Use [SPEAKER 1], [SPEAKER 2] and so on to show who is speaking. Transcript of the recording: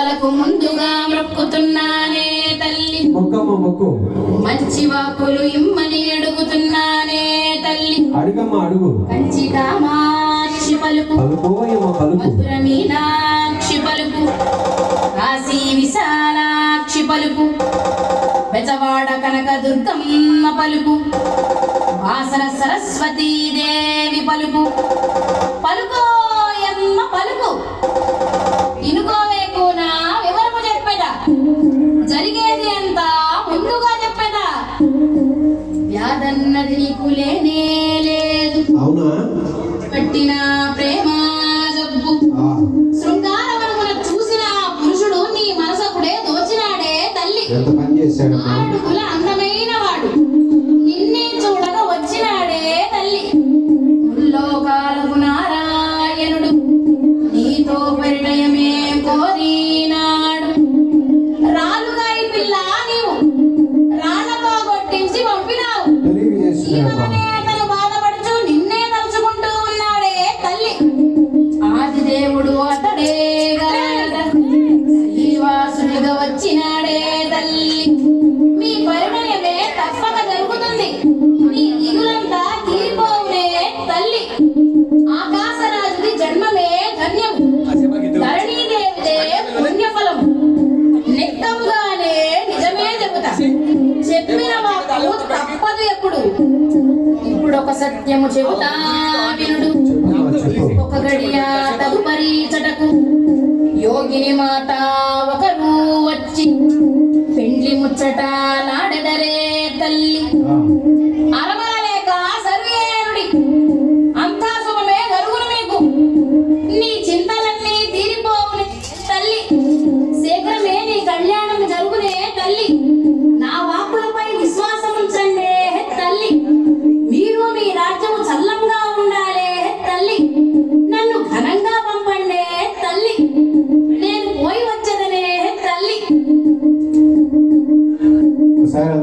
[SPEAKER 1] పాదాలకు ముందుగా మొక్కుతున్నానే తల్లి,
[SPEAKER 2] మొక్కమ్మ మొక్కు.
[SPEAKER 1] మంచి వాకులు ఇమ్మని అడుగుతున్నానే తల్లి,
[SPEAKER 2] అడుగమ్మ అడుగు.
[SPEAKER 1] కంచి కామాక్షి పలుకు,
[SPEAKER 2] పలుకోయమ్మ పలుకు.
[SPEAKER 1] మధుర మీనాక్షి పలుకు, కాశీ విశాలాక్షి పలుకు, బెజవాడ కనక దుర్గమ్మ పలుకు, వాసన సరస్వతీ దేవి పలుకు. పలుకోయమ్మ పలుకు, ఇనుకోవేకునా వివరము చెప్పేదా, జరిగేది అంతా ముందుగా చెప్పేదా. వ్యాధన్నది నీకు లేనే లేదు,
[SPEAKER 2] అవునా?
[SPEAKER 1] పట్టిన ప్రేమ జబ్బు, శృంగారవనమున చూసిన పురుషుడు నీ మనసకుడే దోచినాడే తల్లి.
[SPEAKER 2] ఎంత పని చేశాడు.
[SPEAKER 1] అడుగుల అందమైన వాడు నిన్నే చూడక వచ్చినాడే తల్లి. ముల్లోకాలకు నారాయణుడు నీతో పరిణయమే కోరినాడు. రాలుగాయి పిల్ల నీవు రాళ్లతో కొట్టించి పంపినావు.
[SPEAKER 2] తెలివి చేస్తున్నాడు.
[SPEAKER 1] తను బాధపడుచు నిన్నే తలుచుకుంటూ ఉన్నాడే తల్లి. ఆదిదేవుడు అతడే గలడ శ్రీవాసునిగా వచ్చినాడే తల్లి. మీ పరిణయమే తప్పక జరుగుతుంది, నీ దిగులంతా తీరిపోవునే తల్లి. ఆకాశరాజుది జన్మమే ధన్యం, ధరణీదేవిదే పుణ్యఫలం. నిక్కముగానే నిజమే చెబుతా, చెప్పిన వాకు తప్పదు ఎప్పుడు. ఇప్పుడు ఒక సత్యము చెబుతా వినుడు. ఒక గడియ తదుపరి చటకు యోగిని మాత ఒకరు వచ్చి పెండ్లి ముచ్చట నాడెదరే తల్లి. అరమరలేక సర్వేరుడి అంతా శుభమే జరుగును మీకు, నీ చింతలన్నీ తీరిపోవునే తల్లి. శీఘ్రమే నీ కళ్యాణం జరుగునే తల్లి. నా వాక్కులపై విశ్వాసం ఉంచండి తల్లి. మీరు మీ రాజ్యము చల్లంగా ఉండాలే తల్లి. నన్ను ఘనంగా పంపండి తల్లి, నేను పోయి వచ్చేదనే తల్లి.
[SPEAKER 2] సరే.